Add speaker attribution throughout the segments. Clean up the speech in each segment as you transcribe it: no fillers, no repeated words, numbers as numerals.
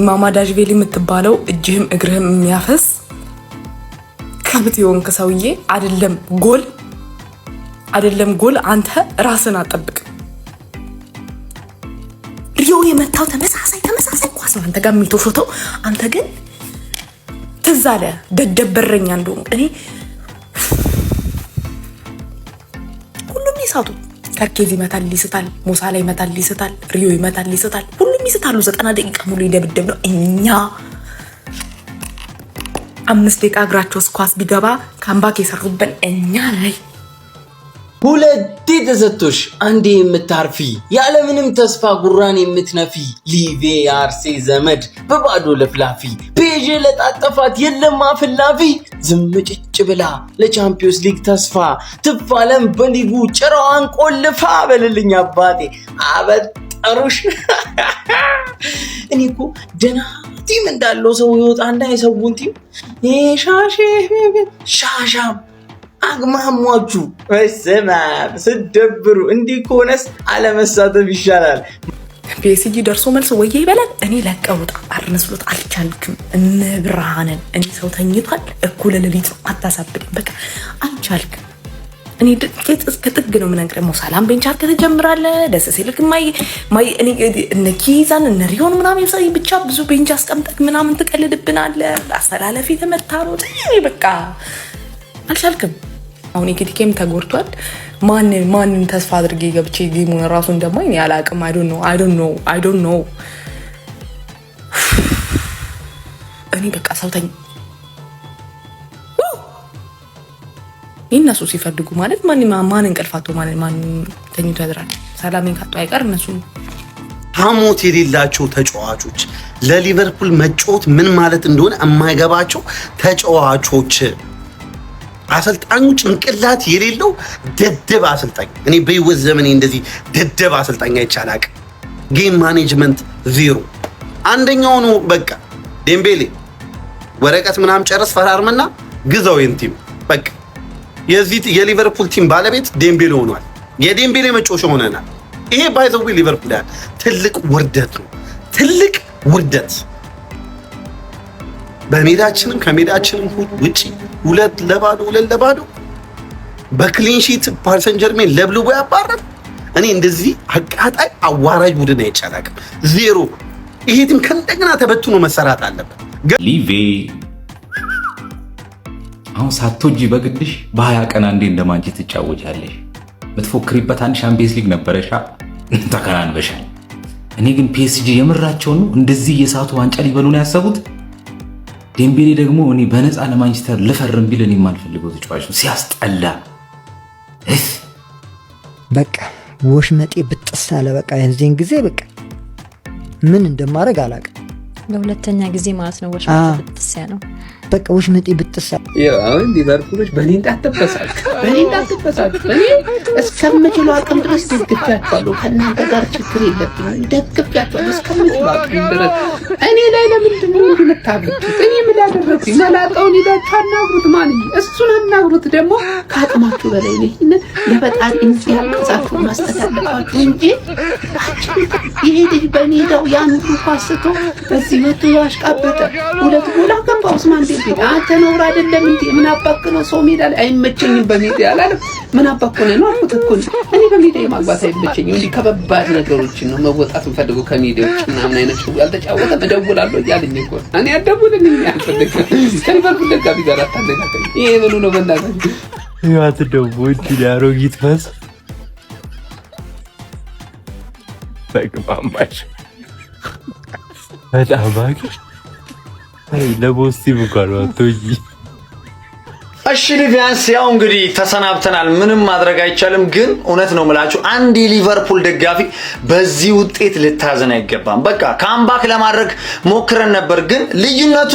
Speaker 1: ማማዳጅቬሊ የምትባለው እጅህም እግርህም የሚያፈስ ከብት የሆንክ ሰውዬ አይደለም ጎል አንተ ራስን አጠብቅ። ሪዮ የመታው ተመሳሳይ ኳስ ነው አንተ ጋር የሚተሾተው። አንተ ግን ትዝ አለ ደደብ በረኛ እንደሆንክ። እኔ ሁሉም ይሳቱ ከርኬዝ ይመታል ይስታል፣ ሞሳላ ይመታል ይስታል፣ ሪዮ ይመታል ይስታል፣ ሁሉም ይስታሉ። 90 ደቂቃ ሙሉ ይደብደብ ነው። እኛ 5 ደቂቃ እግራቸው ኳስ ቢገባ ካምባክ የሰሩበት እኛ ላይ
Speaker 2: ሁለቴ ተሰጥቶሽ አንዴ የምታርፊ ያለምንም ተስፋ ጉራን የምትነፊ ሊቬ የአርሴ ዘመድ በባዶ ለፍላፊ ፔዥ ለጣጠፋት የለም አፍላፊ ዝምጭጭ ብላ ለቻምፒዮንስ ሊግ ተስፋ ትፋለም በሊጉ ጭራዋን ቆልፋ በልልኝ አባቴ አበጠሩሽ። እኔ እኮ ደና ቲም እንዳለው ሰው ይወጣ እንዳይሰውን ቲም ሻሻም አግማሟቹ ወይስማ ስደብሩ እንዲህ ከሆነስ አለመሳተፍ ይሻላል።
Speaker 1: ፒኤስጂ ደርሶ መልሶ ወየ ይበላል። እኔ ለቀውጣ አርነስሎት አልቻልክም። እንብርሃንን እኔ ሰው ተኝቷል። እኩለ ሌሊት ነው አታሳብድኝ። በቃ አልቻልክም። እኔ ጥቂት እስከ ጥግ ነው የምነግርህ። ሞሳላም ቤንች አድርገህ ትጀምራለህ። ደስ ሲልክ ማይ እኔ እነ ኪዛን እነ ሪዮን ምናምን ሰው ብቻ ብዙ ቤንች አስቀምጠህ ምናምን ትቀልድብናለህ። አስተላለፊ ተመታ ነው። በቃ አልቻልክም። አሁን ኢኬቲኬም ተጎድቷል። ማንን ተስፋ አድርጌ ገብቼ ጌሙን ራሱ እንደማይ እኔ አላቅም። አይ ዶንት ኖ እኔ በቃ ሰውተኝ እነሱ ሲፈልጉ ማለት ማን እንቅልፋቶ ማለት ማን ተኝቶ ያድራል። ሰላሜን ካጡ አይቀር እነሱ
Speaker 3: ሐሞት የሌላቸው ተጫዋቾች ለሊቨርፑል መጫወት ምን ማለት እንደሆነ የማይገባቸው ተጫዋቾች አሰልጣኙ ጭንቅላት የሌለው ደደብ አሰልጣኝ። እኔ በህይወት ዘመኔ እንደዚህ ደደብ አሰልጣኝ አይቻላቅ። ጌም ማኔጅመንት ዜሮ። አንደኛው ነው በቃ ዴምቤሌ ወረቀት ምናምን ጨርስ ፈራርመና ግዛው የንቲም በቃ የዚህ የሊቨርፑል ቲም ባለቤት ዴምቤሌ ሆኗል። የዴምቤሌ መጮሽ ሆነናል። ይሄ ባይዘው ሊቨርፑል ያን ትልቅ ውርደት ነው። ትልቅ ውርደት በሜዳችንም ከሜዳችንም ውጪ 2-2 በክሊን ሺት ፓሪስ ሰን ጀርሜን ለብልቦ ያባረር። እኔ እንደዚህ አቃጣይ አዋራጅ ቡድን አይቻላቅም። ዜሮ። ይሄ ቲም ከእንደገና ተበትኖ መሰራት አለበት።
Speaker 4: ሊቬ አሁን ሳትወጂ በግድሽ በ20 ቀን አንዴ እንደማንቺ ትጫወቻለሽ። የምትፎክሪበት አንድ ሻምፒየንስ ሊግ ነበረሻ ተከናንበሻል። እኔ ግን ፒኤስጂ የምራቸው ነው እንደዚህ የሳቱ ዋንጫ ሊበሉ ነው ያሰቡት። ዴምቤሌ ደግሞ እኔ በነፃ ለማንቸስተር ልፈርም ቢል እኔ የማልፈልገው ተጫዋች ነው። ሲያስጠላ
Speaker 5: በቃ ወሽመጤ ብጥስ አለ። በቃ የዚህን ጊዜ በቃ ምን እንደማደርግ አላውቅም።
Speaker 6: ለሁለተኛ ጊዜ ማለት ነው ወሽመጤ ብጥስ ያለው። በቃ ወሽመጤ ብጥስ
Speaker 7: ያው ሊቨርፑሎች በእኔ እንዳትበሳጩ እኔ እስከምችለው አቅም ድረስ ደግፌያቸዋለሁ። ከእናንተ ጋር ችግር የለብኝም። ደግፌያቸዋለሁ እስከምችለው አቅም ድረስ። እኔ ላይ ለምንድን ነው የምታብዱት? እኔ ምን አደረኩኝ? መላጣውን ሄዳችሁ አናግሩት። ማንኝ እሱን አናግሩት። ደግሞ ከአቅማችሁ በላይ ነው። ይሄንን ለበጣም እንዲያቀሳችሁ መስጠት አለባችሁ እንጂ ይሄ ልጅ በሜዳው ያን ኳስ ስቶ በዚህ መቶ ያሽቃበጠ 2 ጎል አገባ። ኡስማን ዴምቤሌ አንተ ነው አይደለም እንዴ? ምን አባክነው ሰው ሜዳ ላይ አይመቸኝም በሜዳ ያላለም ምን አባክነው ነው አልኩት እኮ እኔ በሜዳ ማግባት አይመቸኝም። እንዴ ከበባድ ነገሮችን ነው መወጣት እንፈልገው ከሜዳው ምናምን አይነት ነው ያልተጫወተ እደውላለሁ እያለኝ እኮ እኔ አደውልልኝ ያልፈልግ ከሊቨርፑል ደጋፊ ጋር አታነጋገኝ። ይሄ ምን ነው በእናትህ
Speaker 8: ያት ደውል ያሮጊት ፈስ ተግባማሽ በጣም ባቂ ለቦስቲ እንኳን ወጥቶኝ።
Speaker 9: እሺ ሊቪያንስ ያው እንግዲህ ተሰናብተናል። ምንም ማድረግ አይቻልም። ግን እውነት ነው የምላችሁ አንድ ሊቨርፑል ደጋፊ በዚህ ውጤት ልታዘን አይገባም። በቃ ካምባክ ለማድረግ ሞክረን ነበር፣ ግን ልዩነቱ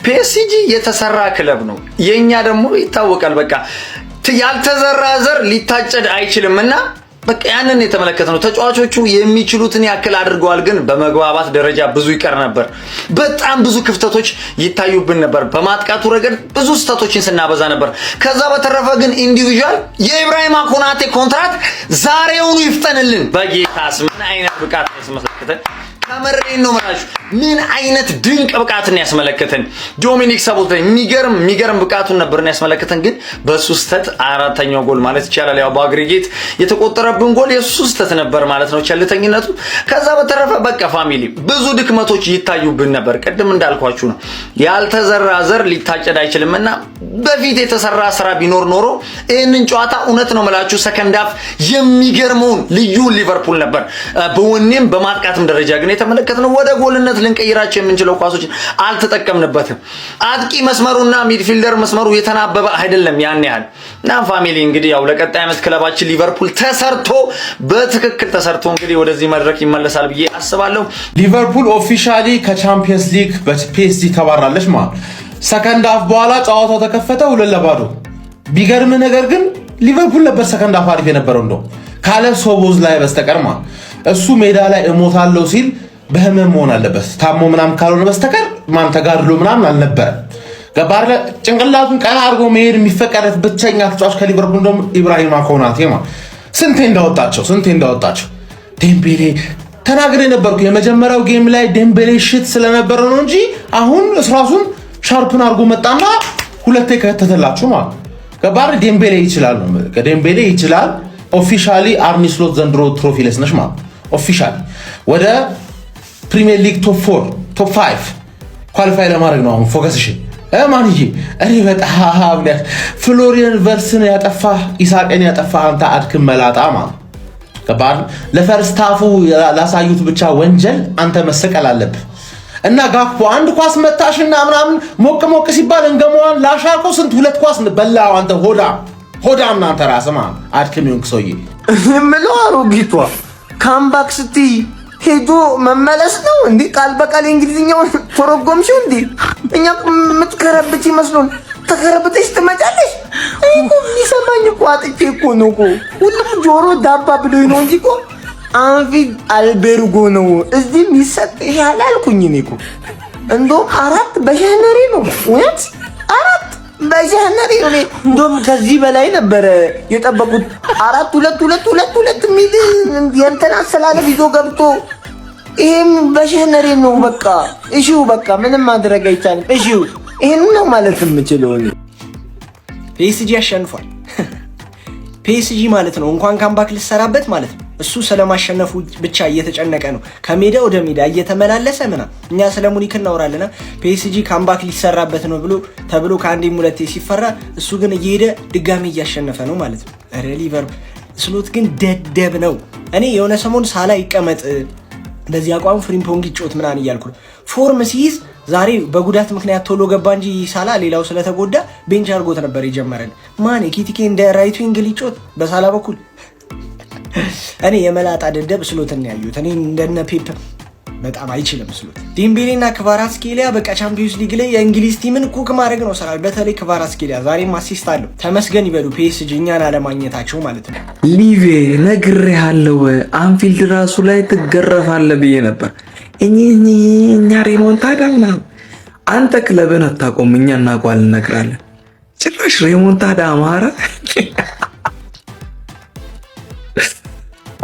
Speaker 9: ፒኤስጂ የተሰራ ክለብ ነው፣ የኛ ደግሞ ይታወቃል። በቃ ያልተዘራ ዘር ሊታጨድ አይችልምና በቃ ያንን የተመለከተነው ተጫዋቾቹ የሚችሉትን ያክል አድርገዋል። ግን በመግባባት ደረጃ ብዙ ይቀር ነበር። በጣም ብዙ ክፍተቶች ይታዩብን ነበር። በማጥቃቱ ረገድ ብዙ ስህተቶችን ስናበዛ ነበር። ከዛ በተረፈ ግን ኢንዲቪጁዋል የኢብራሂማ ኮናቴ ኮንትራት ዛሬውኑ ይፍጠንልን። በጌታስ ምን አይነት ብቃት ያስመሰከተ አመሬን ነው ማለት ምን አይነት ድንቅ ብቃትን ያስመለከተን ዶሚኒክ ሰቦስላይ የሚገርም ብቃቱን ነበርና ያስመለከተን። ግን በሱ ስተት አራተኛው ጎል ማለት ይቻላል ያው በአግሪጌት የተቆጠረብን ጎል የሱ ስተት ነበር ማለት ነው ቸልተኝነቱ። ከዛ በተረፈ በቃ ፋሚሊ ብዙ ድክመቶች ይታዩብን ነበር። ቀደም እንዳልኳችሁ ነው ያልተዘራ ዘር ሊታጨድ አይችልምና በፊት የተሰራ ስራ ቢኖር ኖሮ ይሄንን ጨዋታ እውነት ነው መላችሁ ሰከንድ ሃፍ የሚገርመውን ልዩ ሊቨርፑል ነበር በወኔም በማጥቃትም ደረጃ ግን የተመለከትነው ወደ ጎልነት ልንቀይራቸው የምንችለው ኳሶችን አልተጠቀምንበትም። አጥቂ መስመሩና ሚድፊልደር መስመሩ የተናበበ አይደለም ያን ያህል እና ፋሚሊ እንግዲህ ያው ለቀጣይ ዓመት ክለባችን ሊቨርፑል ተሰርቶ በትክክል ተሰርቶ እንግዲህ ወደዚህ መድረክ ይመለሳል ብዬ አስባለሁ።
Speaker 10: ሊቨርፑል ኦፊሻሊ ከቻምፒየንስ ሊግ በፒኤስጂ ተባራለች ማለት ሰከንድ ሃፍ በኋላ ጨዋታው ተከፈተ 2-0። ቢገርም ነገር ግን ሊቨርፑል ነበር ሰከንድ ሃፍ አሪፍ የነበረው እንደው ካለ ሶቦዝ ላይ በስተቀር ማለት እሱ ሜዳ ላይ እሞታለሁ ሲል በህመም መሆን አለበት ታሞ ምናምን ካልሆነ በስተቀር ማን ተጋድሎ ምናምን አልነበረ። ገባር ጭንቅላቱን ቀና አድርጎ መሄድ የሚፈቀደት ብቸኛ ተጫዋች ከሊቨርፑል እንደውም ኢብራሂማ ኮናቴ ማለት ስንቴ እንዳወጣቸው ዴምቤሌ ተናግሬ ነበርኩ የመጀመሪያው ጌም ላይ ዴምቤሌ ሽት ስለነበረ ነው እንጂ አሁን ራሱን ሻርፕን አድርጎ መጣና ሁለቴ ከተተላችሁ ማለት ገባር ዴምቤሌ ይችላል ነው ዴምቤሌ ይችላል። ኦፊሻሊ አርኒ ስሎት ዘንድሮ ትሮፊ ለስነሽ ማለት ኦፊሻሊ ወደ ፕሪሚየር ሊግ ቶፕ 5 ኳሊፋይ ለማድረግ ነው አሁን ፎከስሽ ማንዬ። እኔ በጣም ፍሎሪያን ቨርስን ያጠፋ ኢሳቅን ያጠፋ አንተ አድክም መላጣ ማለት ገባር ለፈርስት ሃፉ ላሳዩት ብቻ ወንጀል አንተ መሰቀል አለብህ። እና ጋክፖ አንድ ኳስ መታሽና ምናምን ሞቅ ሲባል እንገመዋን ላሻርኮ ስንት ሁለት ኳስ በላው አንተ ሆዳም እናንተ ራስማ አድክም ይሁን ሰውዬ
Speaker 2: የምለው አሮጊቷ ካምባክ ስቲ ሄዶ መመለስ ነው እንዴ? ቃል በቃል እንግሊዝኛውን ተረጎምሽው እንዴ? እኛ የምትከረብች ይመስሉን ተከረብተሽ ትመጫለሽ። እኮ ሊሰማኝ እኮ አጥቼ እኮ ነው እኮ ሁሉም ጆሮ ዳባ ብሎኝ ነው እንጂ እኮ አንፊ አልቤርጎ ነው እዚህም ይሰጥሻል አልኩኝ እኔ እኮ እንደውም 4 በሸነሬ ነው ወይስ 4 በሸነሬ ነው። እንደውም ከዚህ በላይ ነበር የጠበቁት 4-2-2-2 ሚል የእንትን አሰላለፍ ይዞ ገብቶ ይሄም በሸነሬ ነው። በቃ እሺው በቃ ምንም ማድረግ አይቻልም። እሺው ይሄን ነው ማለት የምችለው።
Speaker 11: ፒኤስጂ አሸንፏል። ፒኤስጂ ማለት ነው እንኳን ካምባክ ልሰራበት ማለት ነው እሱ ስለማሸነፉ ብቻ እየተጨነቀ ነው ከሜዳ ወደ ሜዳ እየተመላለሰ ምናምን። እኛ ስለ ሙኒክ እናወራለና ፒኤስጂ ካምባክ ሊሰራበት ነው ተብሎ ከአንዴም ሁለቴ ሲፈራ እሱ ግን እየሄደ ድጋሚ እያሸነፈ ነው ማለት ነው። ኧረ ሊቨርፑል ስሎት ግን ደደብ ነው። እኔ የሆነ ሰሞን ሳላ ይቀመጥ በዚህ አቋም ፍሪምፖንግ ይጮት ምናምን እያልኩ ነው። ፎርም ሲይዝ ዛሬ በጉዳት ምክንያት ቶሎ ገባ እንጂ ሳላ ሌላው ስለተጎዳ ቤንች አድርጎት ነበር የጀመረን። ማን ኪቲኬ እንደ ራይት ዊንግ ሊጮት በሳላ በኩል እኔ የመላጣ ደደብ ስሎትን ያዩት እኔ እንደነ ፔፕ በጣም አይችልም ስሎት። ዴምቤሌና ክቫራትስኬሊያ በቃ ቻምፒዮንስ ሊግ ላይ የእንግሊዝ ቲምን ኩክ ማድረግ ነው ስራ። በተለይ ክቫራትስኬሊያ ዛሬም አሲስት አለው። ተመስገን ይበሉ ፒኤስጂ እኛን አለማግኘታቸው ማለት ነው።
Speaker 12: ሊቬ ነግሬሃለሁ አንፊልድ ራሱ ላይ ትገረፋለህ ብዬ ነበር። እኛ ሬሞንታዳ ምናምን አንተ ክለብን አታውቀውም፣ እኛ እናውቀዋለን እነግራለን። ጭራሽ ሬሞንታዳ አማረ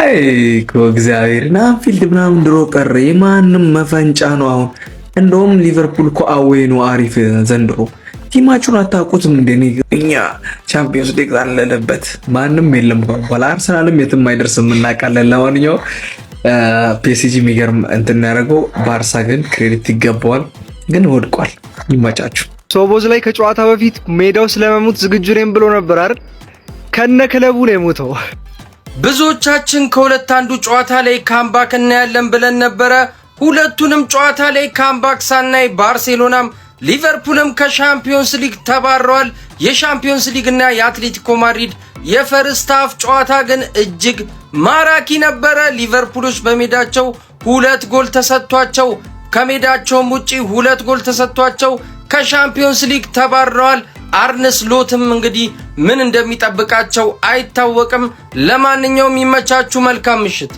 Speaker 12: አይ እግዚአብሔርን አንፊልድ ምናምን ድሮ ቀረ። የማንም መፈንጫ ነው አሁን። እንደውም ሊቨርፑል እኮ አዌይ ነው አሪፍ ዘንድሮ። ቲማችሁን አታውቁትም እንዴ? እኛ ቻምፒዮንስ ሊግ አለለበት ማንም የለም። በኋላ አርሰናልም የትም አይደርስም እናውቃለን። ለማንኛውም ፒኤስጂ የሚገርም እንትን ያደረገው ባርሳ ግን ክሬዲት ይገባዋል፣ ግን ወድቋል። ይመቻችሁ።
Speaker 13: ሶቦዝ ላይ ከጨዋታ በፊት ሜዳው ስለመሙት ዝግጁ ነኝ ብሎ ነበር አይደል? ከነ ክለቡ ነው የሞተው።
Speaker 14: ብዙዎቻችን ከሁለት አንዱ ጨዋታ ላይ ካምባክ እናያለን ብለን ነበረ። ሁለቱንም ጨዋታ ላይ ካምባክ ሳናይ ባርሴሎናም ሊቨርፑልም ከሻምፒዮንስ ሊግ ተባረዋል። የሻምፒዮንስ ሊግ እና የአትሌቲኮ ማድሪድ የፈርስት ሃፍ ጨዋታ ግን እጅግ ማራኪ ነበረ። ሊቨርፑሎች በሜዳቸው 2 ጎል ተሰጥቷቸው ከሜዳቸውም ውጪ 2 ጎል ተሰጥቷቸው ከሻምፒዮንስ ሊግ ተባረዋል። አርነ ስሎትም እንግዲህ ምን እንደሚጠብቃቸው አይታወቅም። ለማንኛውም ይመቻችሁ። መልካም ምሽት።